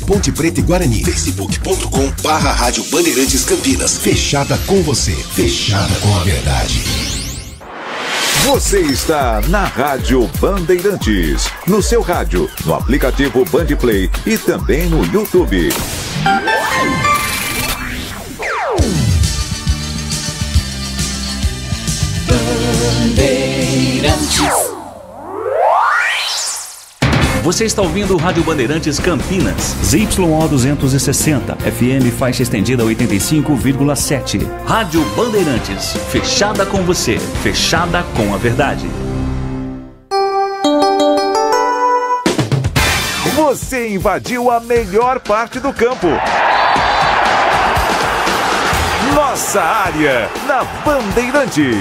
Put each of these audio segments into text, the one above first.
Ponte Preta e Guarani. Facebook.com/Rádio Bandeirantes Campinas. Fechada com você. Fechada com a verdade. Você está na Rádio Bandeirantes. No seu rádio, no aplicativo Bandplay e também no YouTube. Bandeirantes. Você está ouvindo o Rádio Bandeirantes Campinas. ZYO 260, FM faixa estendida 85,7. Rádio Bandeirantes, fechada com você, fechada com a verdade. Você invadiu a melhor parte do campo. Nossa área, na Bandeirantes.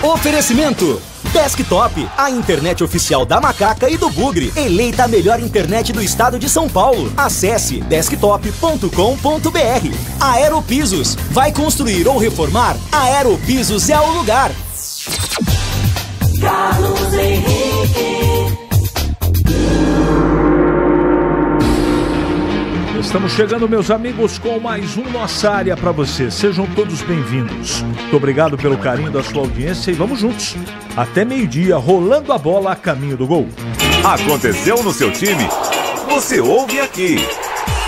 Oferecimento Desktop, a internet oficial da Macaca e do Bugre. Eleita a melhor internet do estado de São Paulo. Acesse desktop.com.br. Aeropisos. Vai construir ou reformar? Aeropisos é o lugar. Carlos Henrique. Estamos chegando, meus amigos, com mais um Nossa Área para você. Sejam todos bem-vindos. Muito obrigado pelo carinho da sua audiência e vamos juntos. Até meio-dia, rolando a bola a caminho do gol. Aconteceu no seu time? Você ouve aqui.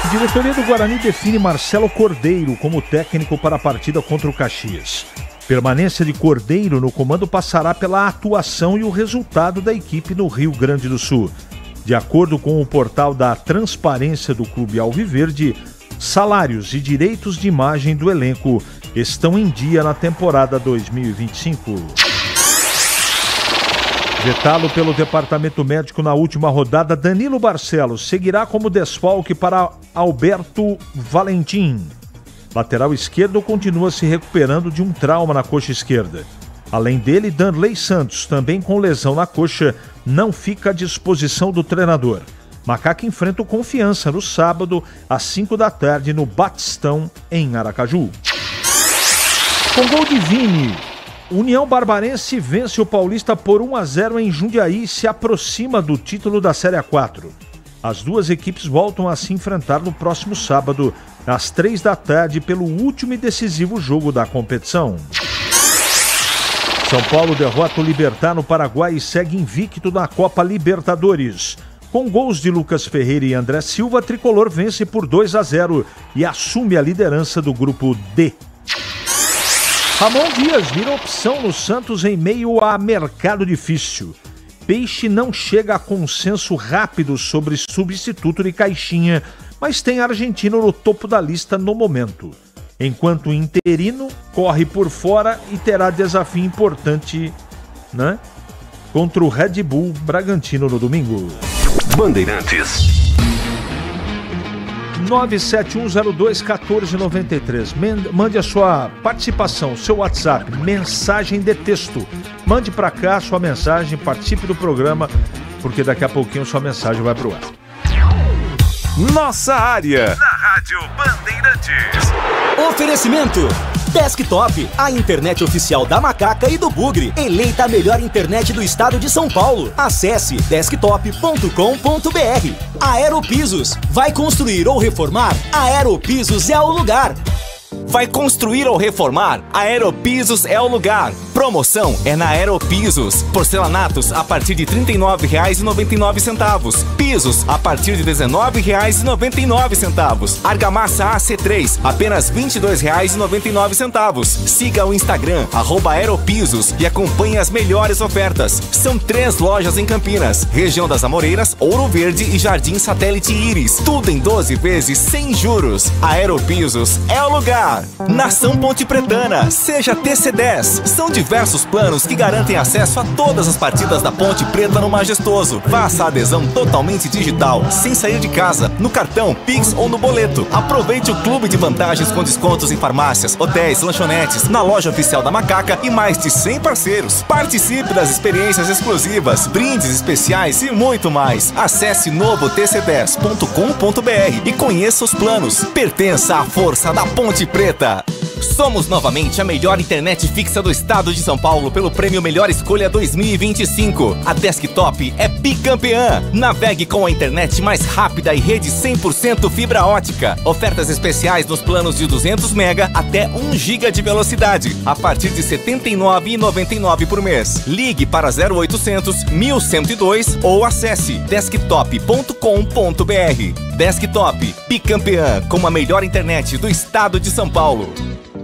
A diretoria do Guarani define Marcelo Cordeiro como técnico para a partida contra o Caxias. Permanência de Cordeiro no comando passará pela atuação e o resultado da equipe no Rio Grande do Sul. De acordo com o portal da Transparência do Clube Alviverde, salários e direitos de imagem do elenco estão em dia na temporada 2025. Vetado pelo departamento médico na última rodada, Danilo Barcelos seguirá como desfalque para Alberto Valentim. Lateral esquerdo continua se recuperando de um trauma na coxa esquerda. Além dele, Danley Santos, também com lesão na coxa, não fica à disposição do treinador. Macaca enfrenta o Confiança no sábado, às 5 da tarde, no Batistão, em Aracaju. Com gol de Vini, União Barbarense vence o Paulista por 1-0 em Jundiaí e se aproxima do título da Série A4. As duas equipes voltam a se enfrentar no próximo sábado, às 3 da tarde, pelo último e decisivo jogo da competição. São Paulo derrota o Libertad no Paraguai e segue invicto na Copa Libertadores. Com gols de Lucas Ferreira e André Silva, Tricolor vence por 2-0 e assume a liderança do grupo D. Ramon Dias vira opção no Santos em meio a mercado difícil. Peixe não chega a consenso rápido sobre substituto de Caixinha, mas tem argentino no topo da lista no momento. Enquanto o interino corre por fora e terá desafio importante, né, contra o Red Bull Bragantino no domingo. Bandeirantes. 971021493. Mande a sua participação, seu WhatsApp, mensagem de texto. Mande para cá a sua mensagem, participe do programa, porque daqui a pouquinho sua mensagem vai pro ar. Nossa área, na Rádio Bandeirantes. Oferecimento Desktop, a internet oficial da Macaca e do Bugre. Eleita a melhor internet do estado de São Paulo. Acesse desktop.com.br. Aeropisos. Vai construir ou reformar? Aeropisos é o lugar. Vai construir ou reformar? Aeropisos é o lugar. Promoção é na Aeropisos. Porcelanatos a partir de R$ 39,99. Pisos a partir de R$ 19,99. Argamassa AC3, apenas R$ 22,99. Siga o Instagram, @Aeropisos, e acompanhe as melhores ofertas. São 3 lojas em Campinas, região das Amoreiras, Ouro Verde e Jardim Satélite Íris. Tudo em 12 vezes sem juros. Aeropisos é o lugar. Nação Ponte Pretana, seja TC10. São diversos planos que garantem acesso a todas as partidas da Ponte Preta no Majestoso. Faça a adesão totalmente digital, sem sair de casa, no cartão, Pix ou no boleto. Aproveite o clube de vantagens com descontos em farmácias, hotéis, lanchonetes, na loja oficial da Macaca e mais de 100 parceiros. Participe das experiências exclusivas, brindes especiais e muito mais. Acesse novotc10.com.br e conheça os planos. Pertença à força da Ponte Preta. Somos novamente a melhor internet fixa do estado de São Paulo pelo prêmio Melhor Escolha 2025. A Desktop é bicampeã. Navegue com a internet mais rápida e rede 100% fibra ótica. Ofertas especiais nos planos de 200 MB até 1 GB de velocidade, a partir de R$ 79,99 por mês. Ligue para 0800 1102 ou acesse desktop.com.br. Desktop, bicampeã com a melhor internet do estado de São Paulo.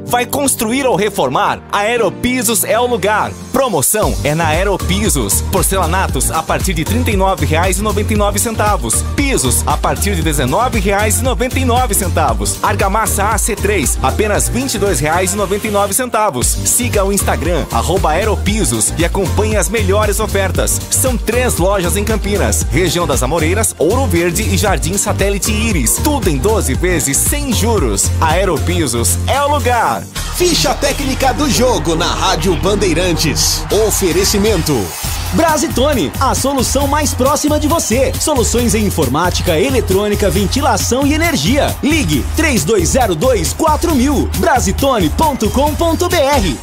Vai construir ou reformar? A Aeropisos é o lugar. Promoção é na Aeropisos. Porcelanatos a partir de R$ 39,99. Pisos a partir de R$ 19,99. Argamassa AC3, apenas R$ 22,99. Siga o Instagram, @Aeropisos, e acompanhe as melhores ofertas. São 3 lojas em Campinas, região das Amoreiras, Ouro Verde e Jardim Satélite Íris. Tudo em 12 vezes sem juros. A Aeropisos é o lugar. Ficha técnica do jogo na Rádio Bandeirantes. Oferecimento Brasitone, a solução mais próxima de você. Soluções em informática, eletrônica, ventilação e energia. Ligue 3202-4000. Brasitone.com.br.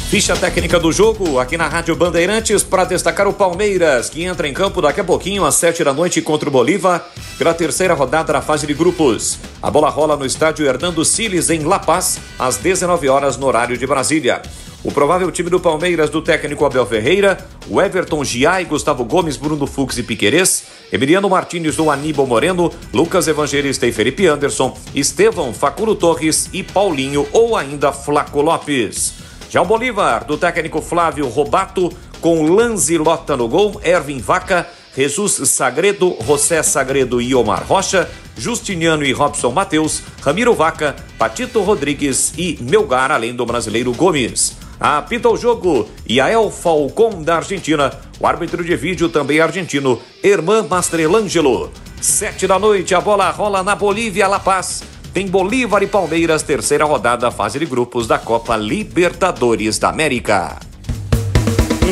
Ficha técnica do jogo aqui na Rádio Bandeirantes para destacar o Palmeiras, que entra em campo daqui a pouquinho às 7 da noite contra o Bolívar pela terceira rodada da fase de grupos. A bola rola no estádio Hernando Siles em La Paz às 19 horas no horário de Brasília. O provável time do Palmeiras do técnico Abel Ferreira: o Everton Giai, Gustavo Gomes, Bruno Fux e Piquerez, Emiliano Martínez do Aníbal Moreno, Lucas Evangelista e Felipe Anderson, Estevão, Facundo Torres e Paulinho ou ainda Flaco Lopes. Já o Bolívar, do técnico Flávio Robato, com Lanzi Lota no gol, Ervin Vaca, Jesus Sagredo, José Sagredo e Omar Rocha, Justiniano e Robson Mateus, Ramiro Vaca, Patito Rodrigues e Melgar, além do brasileiro Gomes. Apita o jogo Yael Falcón, da Argentina. O árbitro de vídeo também argentino, Herman Mastrelangelo. 7 da noite, a bola rola na Bolívia, La Paz. Tem Bolívar e Palmeiras, terceira rodada, fase de grupos da Copa Libertadores da América.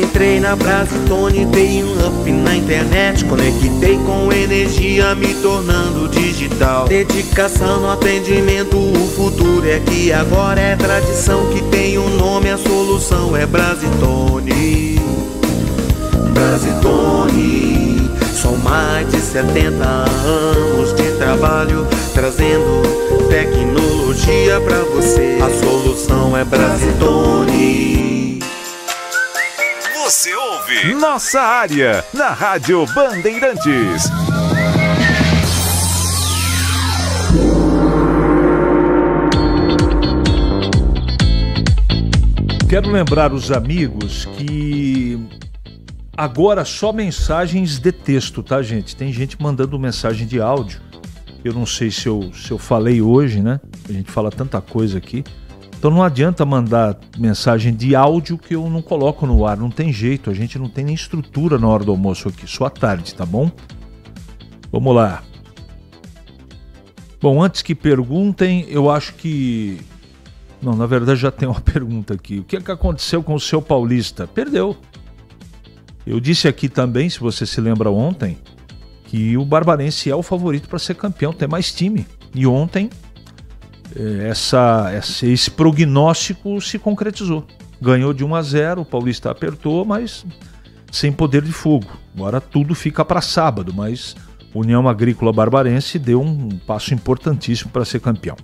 Entrei na Brasitone, dei um up na internet, conectei com energia, me tornando digital. Dedicação no atendimento, o futuro é que agora é tradição, que tem um nome, a solução é Brasitone. Brasitone, são mais de 70 anos de trabalho, trazendo tecnologia pra você. A solução é Brasitone. Você ouve Nossa Área na Rádio Bandeirantes. Quero lembrar os amigos que agora só mensagens de texto, tá, gente? Tem gente mandando mensagem de áudio. Eu não sei se eu falei hoje, né? A gente fala tanta coisa aqui. Então não adianta mandar mensagem de áudio que eu não coloco no ar. Não tem jeito, a gente não tem nem estrutura na hora do almoço aqui. Só à tarde, tá bom? Vamos lá. Bom, antes que perguntem, eu acho que... Não, na verdade já tem uma pergunta aqui. O que é que aconteceu com o seu Paulista? Perdeu. Eu disse aqui também, se você se lembra ontem, que o Barbarense é o favorito para ser campeão, tem mais time. E ontem esse prognóstico se concretizou. Ganhou de 1-0, o Paulista apertou, mas sem poder de fogo. Agora tudo fica para sábado, mas União Agrícola Barbarense deu um passo importantíssimo para ser campeão.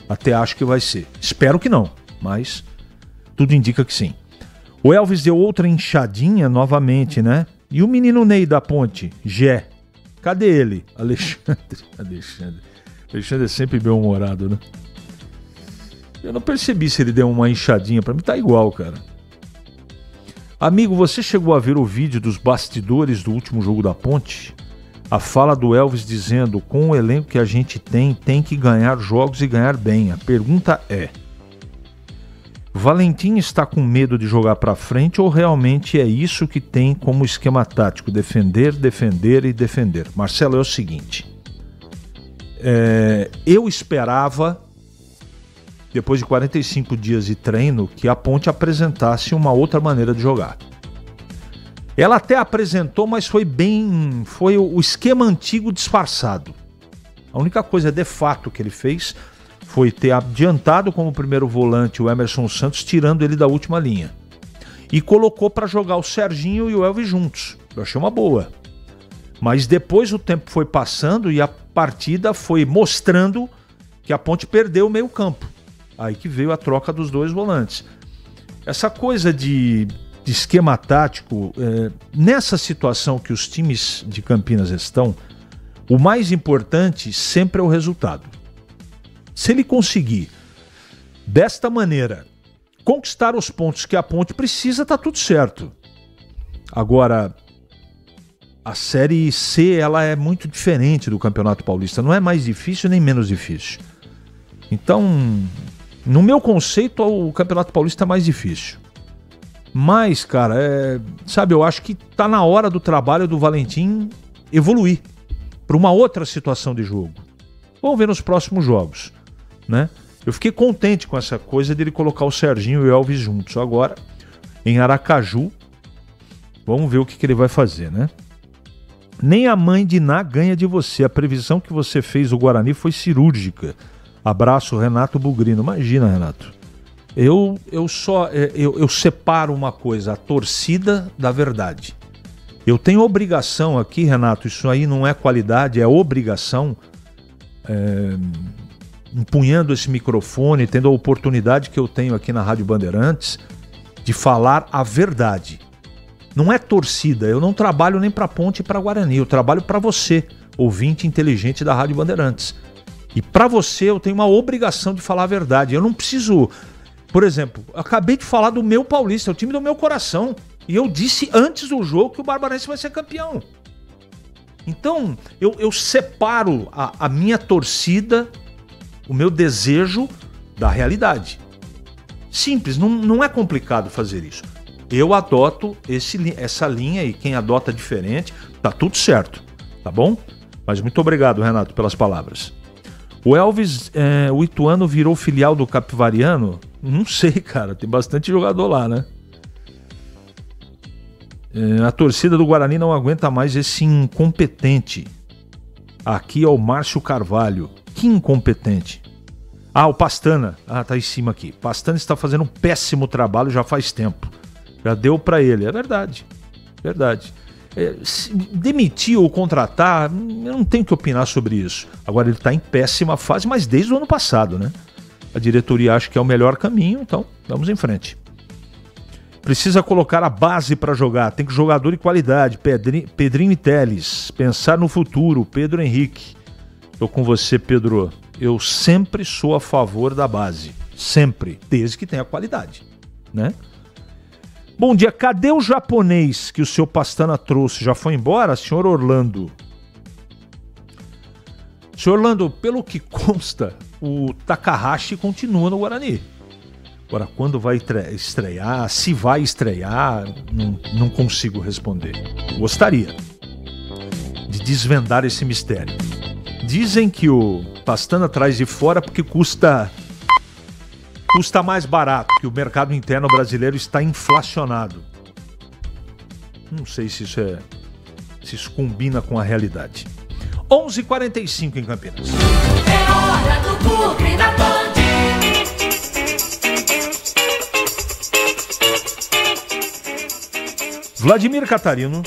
Até acho que vai ser. Espero que não, mas tudo indica que sim. O Elvis deu outra inchadinha novamente, né? E o menino Ney da Ponte, Gé. Cadê ele? Alexandre é sempre bem-humorado, né? Eu não percebi se ele deu uma inchadinha. Pra mim tá igual, cara. Amigo, você chegou a ver o vídeo dos bastidores do último jogo da Ponte? A fala do Elvis dizendo: com o elenco que a gente tem que ganhar jogos e ganhar bem. A pergunta é: Valentim está com medo de jogar pra frente ou realmente é isso que tem como esquema tático? Defender, defender e defender. Marcelo, é o seguinte. Eu esperava, depois de 45 dias de treino, que a Ponte apresentasse uma outra maneira de jogar. Ela até apresentou, mas foi o esquema antigo disfarçado. A única coisa de fato que ele fez foi ter adiantado como primeiro volante o Emerson Santos, tirando ele da última linha. E colocou para jogar o Serginho e o Elvis juntos. Eu achei uma boa. Mas depois o tempo foi passando e a partida foi mostrando que a Ponte perdeu o meio campo. Aí que veio a troca dos dois volantes. Essa coisa de esquema tático, nessa situação que os times de Campinas estão, o mais importante sempre é o resultado. Se ele conseguir, desta maneira, conquistar os pontos que a Ponte precisa, tá tudo certo. Agora, a Série C, ela é muito diferente do Campeonato Paulista. Não é mais difícil nem menos difícil. Então, no meu conceito, o Campeonato Paulista é mais difícil. Mas, cara, sabe, eu acho que tá na hora do trabalho do Valentim evoluir para uma outra situação de jogo. Vamos ver nos próximos jogos, né? Eu fiquei contente com essa coisa dele colocar o Serginho e o Elvis juntos. Agora, em Aracaju, vamos ver o que ele vai fazer, né? Nem a mãe de Ná ganha de você. A previsão que você fez do Guarani foi cirúrgica. Abraço, Renato Bugrino. Imagina, Renato. Eu separo uma coisa, a torcida da verdade. Eu tenho obrigação aqui, Renato, isso aí não é qualidade, é obrigação, empunhando esse microfone, tendo a oportunidade que eu tenho aqui na Rádio Bandeirantes, de falar a verdade. Não é torcida, eu não trabalho nem para Ponte e para Guarani, eu trabalho para você, ouvinte inteligente da Rádio Bandeirantes. E para você eu tenho uma obrigação de falar a verdade. Eu não preciso, por exemplo, eu acabei de falar do meu Paulista, é o time do meu coração. E eu disse antes do jogo que o Barbarense vai ser campeão. Então, eu separo a minha torcida, o meu desejo da realidade. Simples, não é complicado fazer isso. Eu adoto essa linha e quem adota diferente, tá tudo certo, tá bom? Mas muito obrigado, Renato, pelas palavras. O Elvis, o Ituano virou filial do Capivariano? Não sei, cara, tem bastante jogador lá, né? A torcida do Guarani não aguenta mais esse incompetente. Aqui é o Márcio Carvalho. Que incompetente. O Pastana. Tá em cima aqui. Pastana está fazendo um péssimo trabalho já faz tempo. Já deu pra ele. É verdade. Verdade. Demitir ou contratar, eu não tenho que opinar sobre isso. Agora ele tá em péssima fase, mas desde o ano passado, né? A diretoria acha que é o melhor caminho, então vamos em frente. Precisa colocar a base para jogar. Tem que jogador de qualidade. Pedrinho e Teles. Pensar no futuro. Pedro Henrique. Tô com você, Pedro. Eu sempre sou a favor da base. Sempre. Desde que tenha qualidade, né? Bom dia. Cadê o japonês que o seu Pastana trouxe? Já foi embora, senhor Orlando? Senhor Orlando, pelo que consta, o Takahashi continua no Guarani. Agora, quando vai estrear, se vai estrear, não consigo responder. Gostaria de desvendar esse mistério. Dizem que o Pastana traz de fora porque custa mais barato, que o mercado interno brasileiro está inflacionado. Não sei se isso combina com a realidade. 11h45 em Campinas. É hora do Bugre da Band. Vladimir Catarino.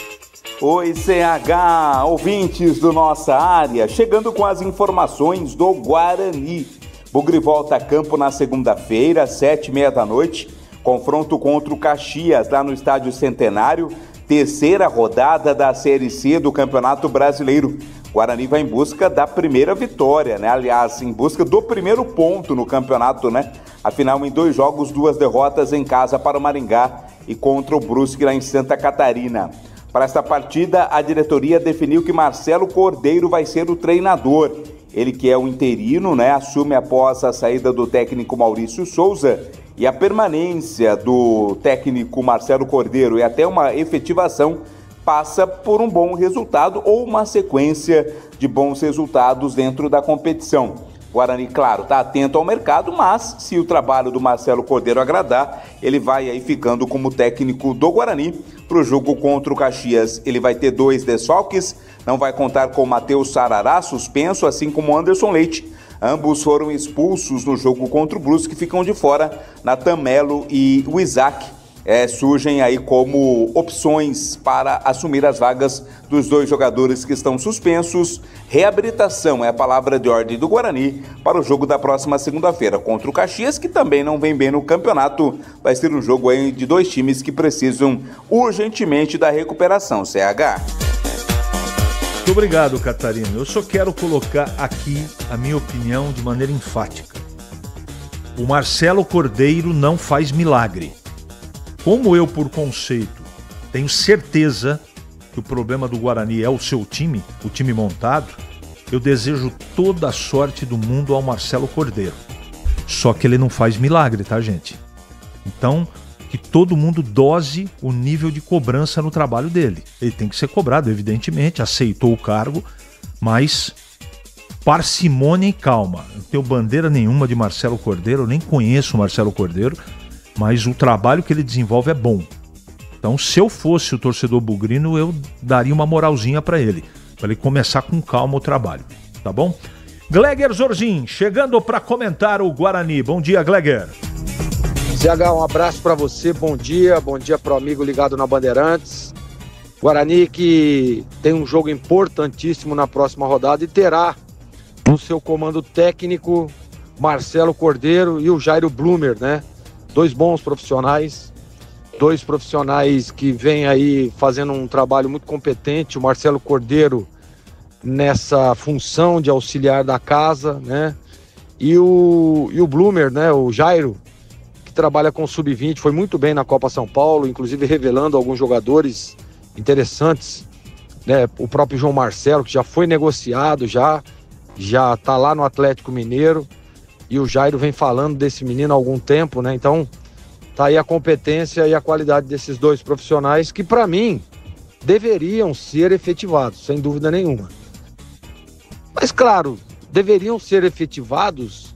Oi, CH, ouvintes do Nossa Área, chegando com as informações do Guarani. Bugre volta a campo na segunda-feira, 7h30 da noite, confronto contra o Caxias, lá no Estádio Centenário, terceira rodada da Série C do Campeonato Brasileiro. Guarani vai em busca da primeira vitória, né? Aliás, em busca do primeiro ponto no campeonato, né? Afinal, em 2 jogos, 2 derrotas em casa para o Maringá e contra o Brusque lá em Santa Catarina. Para esta partida, a diretoria definiu que Marcelo Cordeiro vai ser o treinador. Ele que é o interino, né? Assume após a saída do técnico Maurício Souza e a permanência do técnico Marcelo Cordeiro e até uma efetivação passa por um bom resultado ou uma sequência de bons resultados dentro da competição. Guarani, claro, está atento ao mercado, mas se o trabalho do Marcelo Cordeiro agradar, ele vai aí ficando como técnico do Guarani. Para o jogo contra o Caxias, ele vai ter 2 desfalques. não vai contar com Matheus Sarará, suspenso, assim como Anderson Leite. Ambos foram expulsos no jogo contra o Brusque, que ficam de fora. Natan Melo e o Isaac surgem aí como opções para assumir as vagas dos dois jogadores que estão suspensos. Reabilitação é a palavra de ordem do Guarani para o jogo da próxima segunda-feira contra o Caxias, que também não vem bem no campeonato. Vai ser um jogo aí de dois times que precisam urgentemente da recuperação, CH. Muito obrigado, Catarina. Eu só quero colocar aqui a minha opinião de maneira enfática. O Marcelo Cordeiro não faz milagre. Como eu, por conceito, tenho certeza que o problema do Guarani é o seu time, o time montado, eu desejo toda a sorte do mundo ao Marcelo Cordeiro. Só que ele não faz milagre, tá, gente? Então, que todo mundo dose o nível de cobrança no trabalho dele. Ele tem que ser cobrado, evidentemente, aceitou o cargo, mas parcimônia e calma. Não tenho bandeira nenhuma de Marcelo Cordeiro, eu nem conheço o Marcelo Cordeiro, mas o trabalho que ele desenvolve é bom. Então, se eu fosse o torcedor bugrino, eu daria uma moralzinha para ele começar com calma o trabalho, tá bom? Gleger Zorzin, chegando para comentar o Guarani. Bom dia, Gleger. CH, um abraço para você, bom dia pro amigo ligado na Bandeirantes. Guarani que tem um jogo importantíssimo na próxima rodada e terá no seu comando técnico Marcelo Cordeiro e o Jairo Blumer, né? Dois bons profissionais, dois profissionais que vêm aí fazendo um trabalho muito competente. O Marcelo Cordeiro nessa função de auxiliar da casa, né? E o Blumer, né? O Jairo, trabalha com o Sub-20, foi muito bem na Copa São Paulo, inclusive revelando alguns jogadores interessantes, né? O próprio João Marcelo, que já foi negociado, já tá lá no Atlético Mineiro, e o Jairo vem falando desse menino há algum tempo, né? Então, tá aí a competência e a qualidade desses dois profissionais que, para mim, deveriam ser efetivados, sem dúvida nenhuma. Mas, claro, deveriam ser efetivados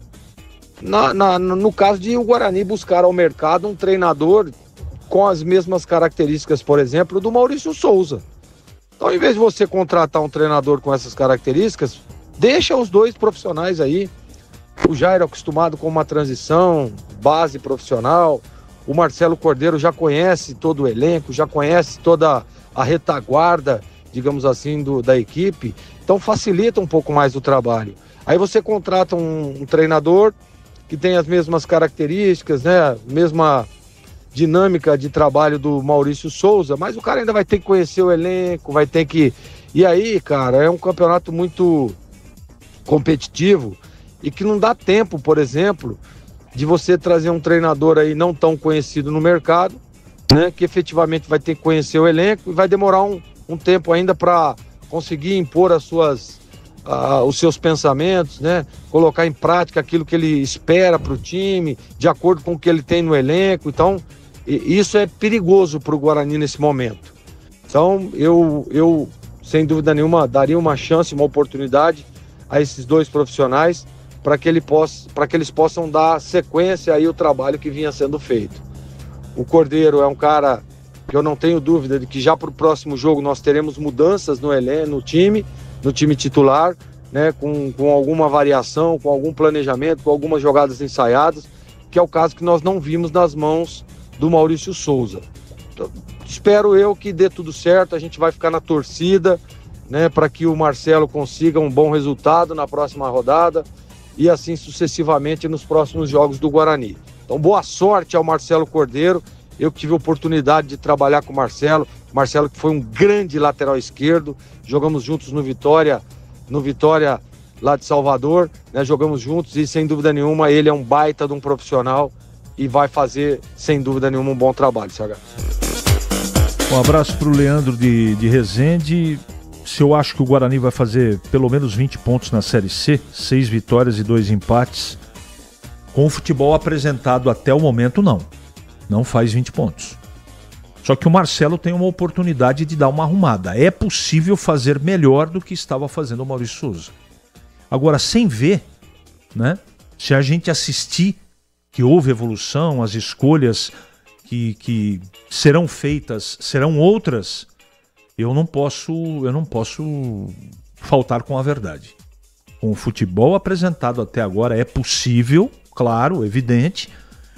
no caso de o Guarani buscar ao mercado um treinador com as mesmas características, por exemplo, do Maurício Souza. Então, em vez de você contratar um treinador com essas características, deixa os dois profissionais aí. O Jairo acostumado com uma transição, base profissional. O Marcelo Cordeiro já conhece todo o elenco, já conhece toda a retaguarda, digamos assim, da equipe. Então, facilita um pouco mais o trabalho. Aí você contrata um treinador que tem as mesmas características, né? Mesma dinâmica de trabalho do Maurício Souza, mas o cara ainda vai ter que conhecer o elenco, vai ter que... E aí, cara, é um campeonato muito competitivo e que não dá tempo, por exemplo, de você trazer um treinador aí não tão conhecido no mercado, né? Que efetivamente vai ter que conhecer o elenco e vai demorar um tempo ainda para conseguir impor os seus pensamentos, né? Colocar em prática aquilo que ele espera para o time, de acordo com o que ele tem no elenco. Então, isso é perigoso para o Guarani nesse momento. Então, eu, sem dúvida nenhuma, daria uma chance, uma oportunidade a esses dois profissionais para que eles possam dar sequência aí ao trabalho que vinha sendo feito. O Cordeiro é um cara que eu não tenho dúvida de que já para o próximo jogo nós teremos mudanças no time titular, né, com alguma variação, com algum planejamento, com algumas jogadas ensaiadas, que é o caso que nós não vimos nas mãos do Maurício Souza. Então, espero eu que dê tudo certo, a gente vai ficar na torcida, né, para que o Marcelo consiga um bom resultado na próxima rodada e assim sucessivamente nos próximos jogos do Guarani. Então, boa sorte ao Marcelo Cordeiro. Eu tive a oportunidade de trabalhar com o Marcelo que foi um grande lateral esquerdo, jogamos juntos no Vitória lá de Salvador, né? Jogamos juntos e sem dúvida nenhuma ele é um baita de um profissional e vai fazer sem dúvida nenhuma um bom trabalho, CH. Um abraço para o Leandro de Resende. Se eu acho que o Guarani vai fazer pelo menos 20 pontos na Série C, 6 vitórias e 2 empates, com o futebol apresentado até o momento, não faz 20 pontos. Só que o Marcelo tem uma oportunidade de dar uma arrumada. É possível fazer melhor do que estava fazendo o Maurício Souza. Agora, sem ver, né? Se a gente assistir que houve evolução, as escolhas que serão feitas serão outras, eu não posso faltar com a verdade. Com o futebol apresentado até agora é possível, claro, evidente,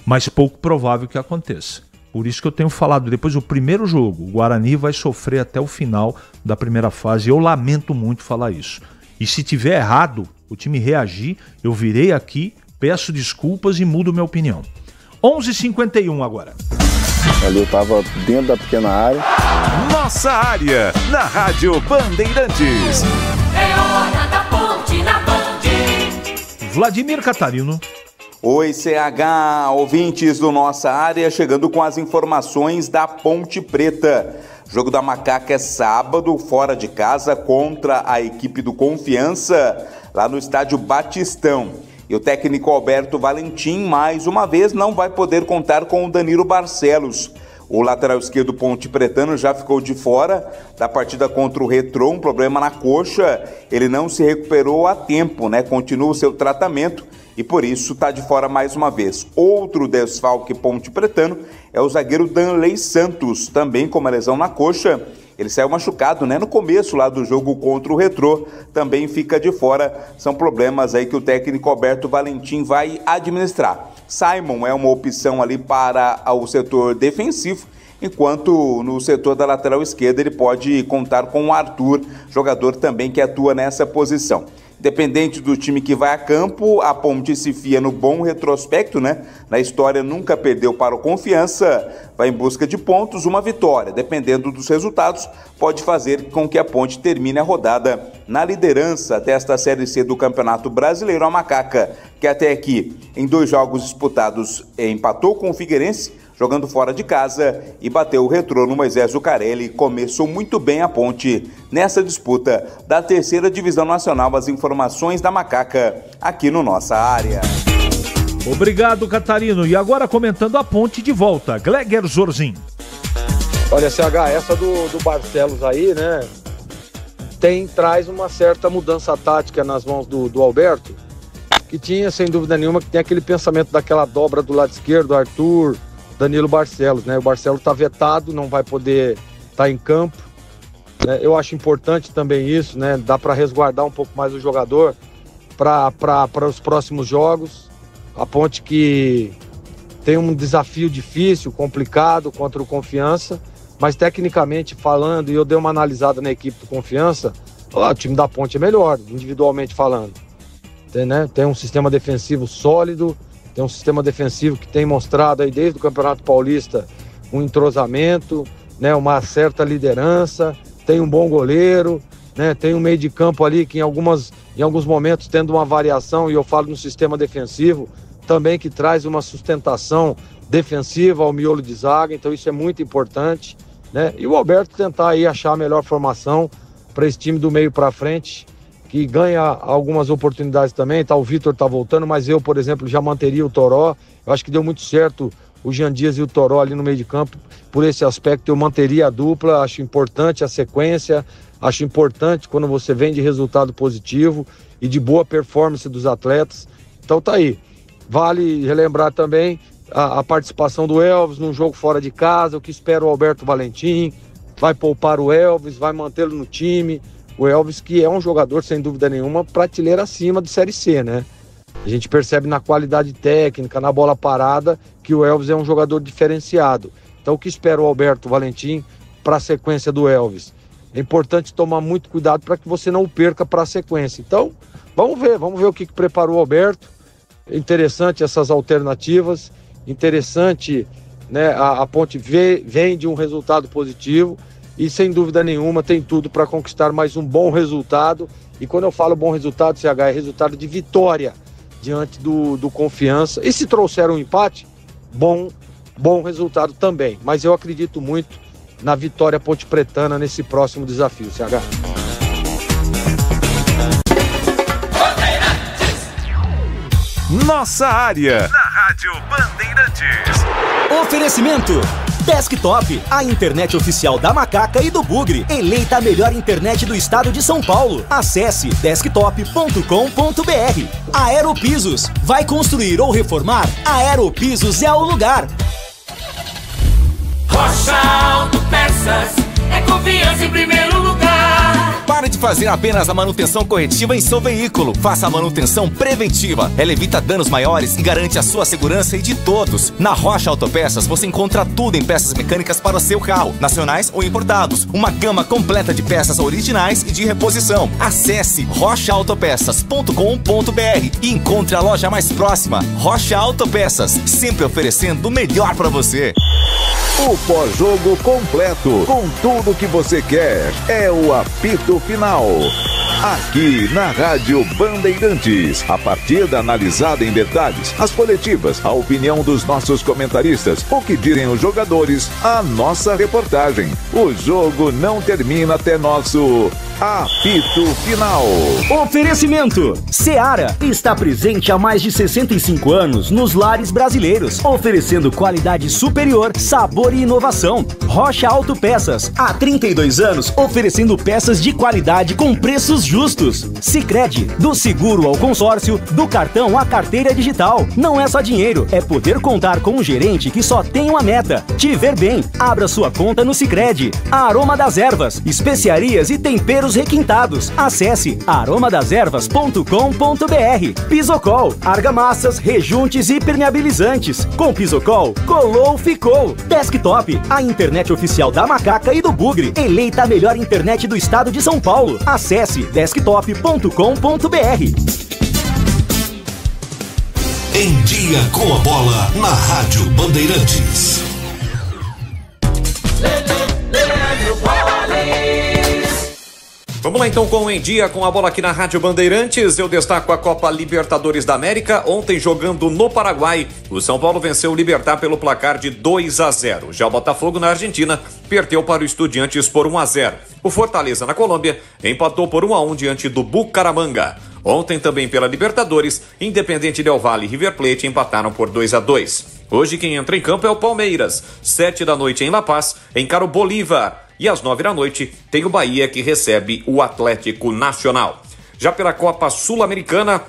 mas pouco provável que aconteça. Por isso que eu tenho falado, depois do primeiro jogo, o Guarani vai sofrer até o final da primeira fase. Eu lamento muito falar isso. E se tiver errado, o time reagir, eu virei aqui, peço desculpas e mudo minha opinião. 11h51 agora. Ali eu tava dentro da pequena área. Nossa área, na Rádio Bandeirantes. É hora da ponte na Band. Vladimir Catarino. Oi, CH, ouvintes do Nossa Área, chegando com as informações da Ponte Preta. Jogo da Macaca é sábado, fora de casa, contra a equipe do Confiança, lá no estádio Batistão. E o técnico Alberto Valentim, mais uma vez, não vai poder contar com o Danilo Barcelos. O lateral esquerdo Ponte Pretano já ficou de fora da partida contra o Retrô, um problema na coxa. Ele não se recuperou a tempo, né? Continua o seu tratamento e por isso está de fora mais uma vez. Outro desfalque Ponte Pretano é o zagueiro Danley Santos, também com uma lesão na coxa. Ele saiu machucado, né? No começo lá do jogo contra o Retrô, também fica de fora. São problemas aí que o técnico Alberto Valentim vai administrar. Simon é uma opção ali para o setor defensivo, enquanto no setor da lateral esquerda ele pode contar com o Arthur, jogador também que atua nessa posição. Independente do time que vai a campo, a Ponte se fia no bom retrospecto, né? Na história nunca perdeu para o Confiança, vai em busca de pontos, uma vitória. Dependendo dos resultados, pode fazer com que a Ponte termine a rodada na liderança desta Série C do Campeonato Brasileiro. A Macaca, que até aqui, em 2 jogos disputados, empatou com o Figueirense, jogando fora de casa, e bateu o Retrô no Moisés Zucarelli. Começou muito bem a Ponte nessa disputa da 3ª Divisão Nacional. As informações da Macaca aqui no Nossa Área. Obrigado, Catarino. E agora comentando a Ponte de volta, Gleger Zorzin. Olha, CH, essa do Barcelos aí, né, traz uma certa mudança tática nas mãos do Alberto, que tinha, sem dúvida nenhuma, que tem aquele pensamento daquela dobra do lado esquerdo, Arthur, Danilo Barcelos, né? O Barcelos está vetado, não vai poder estar em campo, né? Eu acho importante também isso, né? Dá para resguardar um pouco mais o jogador para os próximos jogos. A Ponte que tem um desafio difícil, complicado contra o Confiança, mas tecnicamente falando, e eu dei uma analisada na equipe do Confiança, o time da Ponte é melhor, individualmente falando. Tem um sistema defensivo sólido, tem um sistema defensivo que tem mostrado aí desde o Campeonato Paulista um entrosamento, né, uma certa liderança, tem um bom goleiro, né, tem um meio de campo ali que em alguns momentos tendo uma variação, e eu falo no sistema defensivo, também que traz uma sustentação defensiva ao miolo de zaga, então isso é muito importante, né? E o Alberto tentar aí achar a melhor formação para esse time do meio para frente, que ganha algumas oportunidades também. O Vitor tá voltando, mas eu, por exemplo, já manteria o Toró. Eu acho que deu muito certo o Jean Dias e o Toró ali no meio de campo. Por esse aspecto, eu manteria a dupla. Acho importante a sequência, acho importante quando você vem de resultado positivo e de boa performance dos atletas. Então tá aí. Vale relembrar também a participação do Elvis num jogo fora de casa, o que espera o Alberto Valentim. Vai poupar o Elvis, vai mantê-lo no time. O Elvis, que é um jogador, sem dúvida nenhuma, prateleira acima do Série C, né? A gente percebe na qualidade técnica, na bola parada, que o Elvis é um jogador diferenciado. Então, o que espera o Alberto Valentim para a sequência do Elvis? É importante tomar muito cuidado para que você não o perca para a sequência. Então, vamos ver o que preparou o Alberto. É interessante essas alternativas, interessante, né? A Ponte vem de um resultado positivo, e sem dúvida nenhuma tem tudo para conquistar mais um bom resultado. E quando eu falo bom resultado, CH, é resultado de vitória diante do Confiança. E se trouxer um empate, bom resultado também. Mas eu acredito muito na vitória ponte pretana nesse próximo desafio, CH. Nossa área, na Rádio Bandeirantes. Oferecimento Desktop, a internet oficial da Macaca e do Bugre. Eleita a melhor internet do estado de São Paulo. Acesse desktop.com.br. Aeropisos, vai construir ou reformar? Aeropisos é o lugar. Rocha Autopeças, é confiança em primeiro lugar. Pare de fazer apenas a manutenção corretiva em seu veículo. Faça a manutenção preventiva. Ela evita danos maiores e garante a sua segurança e de todos. Na Rocha Autopeças você encontra tudo em peças mecânicas para o seu carro, nacionais ou importados. Uma gama completa de peças originais e de reposição. Acesse rochaautopeças.com.br e encontre a loja mais próxima. Rocha Autopeças, sempre oferecendo o melhor para você. O pós-jogo completo, com tudo que você quer, é o apito final. Aqui na Rádio Bandeirantes, a partida analisada em detalhes, as coletivas, a opinião dos nossos comentaristas, o que direm os jogadores, a nossa reportagem. O jogo não termina até nosso apito final. Oferecimento: Seara está presente há mais de 65 anos nos lares brasileiros, oferecendo qualidade superior, sabor e inovação. Rocha Autopeças, há 32 anos oferecendo peças de qualidade com preços justos. Sicredi, do seguro ao consórcio, do cartão à carteira digital. Não é só dinheiro, é poder contar com um gerente que só tem uma meta: te ver bem. Abra sua conta no Sicredi. Aroma das Ervas, especiarias e temperos requintados. Acesse aromadeservas.com.br. Pisocol, argamassas, rejuntes e permeabilizantes. Com Pisocol, colou, ficou. Desktop, a internet oficial da Macaca e do Bugre. Eleita a melhor internet do estado de São Paulo. Acesse desktop.com.br. Em Dia com a Bola, na Rádio Bandeirantes. Vamos lá então com o Em Dia com a Bola aqui na Rádio Bandeirantes. Eu destaco a Copa Libertadores da América. Ontem, jogando no Paraguai, o São Paulo venceu o Libertad pelo placar de 2-0. Já o Botafogo, na Argentina, perdeu para o Estudiantes por 1-0. O Fortaleza, na Colômbia, empatou por 1-1 diante do Bucaramanga. Ontem, também pela Libertadores, Independente Del Valle e River Plate empataram por 2-2. Hoje quem entra em campo é o Palmeiras. 19h em La Paz, encara o Bolívar. E às 21h tem o Bahia, que recebe o Atlético Nacional. Já pela Copa Sul-Americana,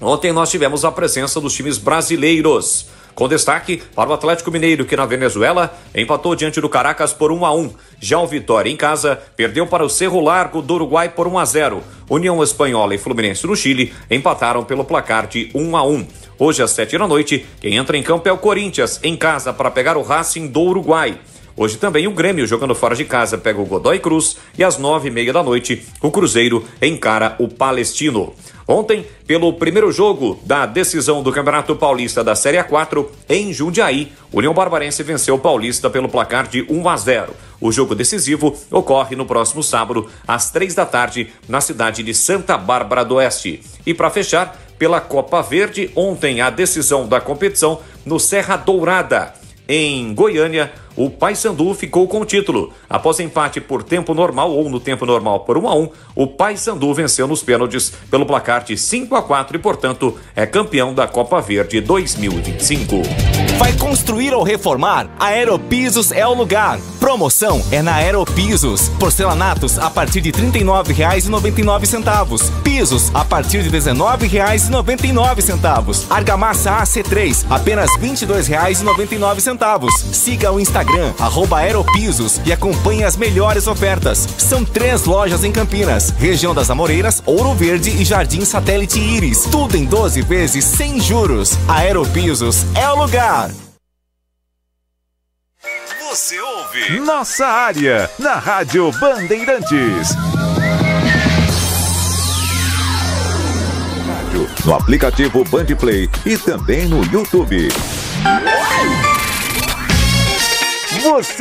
ontem nós tivemos a presença dos times brasileiros, com destaque para o Atlético Mineiro, que na Venezuela empatou diante do Caracas por 1-1. Já o Vitória, em casa, perdeu para o Cerro Largo do Uruguai por 1-0. União Espanhola e Fluminense no Chile empataram pelo placar de 1-1. Hoje às 19h, quem entra em campo é o Corinthians, em casa, para pegar o Racing do Uruguai. Hoje também o Grêmio, jogando fora de casa, pega o Godoy Cruz, e às 21h o Cruzeiro encara o Palestino. Ontem, pelo primeiro jogo da decisão do Campeonato Paulista da Série A4, em Jundiaí, o União Barbarense venceu o Paulista pelo placar de 1-0. O jogo decisivo ocorre no próximo sábado, às 15h, na cidade de Santa Bárbara do Oeste. E para fechar, pela Copa Verde, ontem a decisão da competição no Serra Dourada. Em Goiânia, o Paysandu ficou com o título. Após empate por tempo normal ou no tempo normal por 1-1, o Paysandu venceu nos pênaltis pelo placar de 5-4 e, portanto, é campeão da Copa Verde 2025. Vai construir ou reformar? A Aeropisos é o lugar. Promoção é na Aeropisos. Porcelanatos a partir de R$ 39,99. Pisos a partir de R$ 19,99. Argamassa AC3, apenas R$ 22,99. Siga o Instagram, @Aeropisos, e acompanhe as melhores ofertas. São 3 lojas em Campinas, região das Amoreiras, Ouro Verde e Jardim Satélite Íris. Tudo em 12 vezes sem juros. Aeropisos é o lugar. Você ouve Nossa Área, na Rádio Bandeirantes. No aplicativo Bandplay e também no YouTube. Você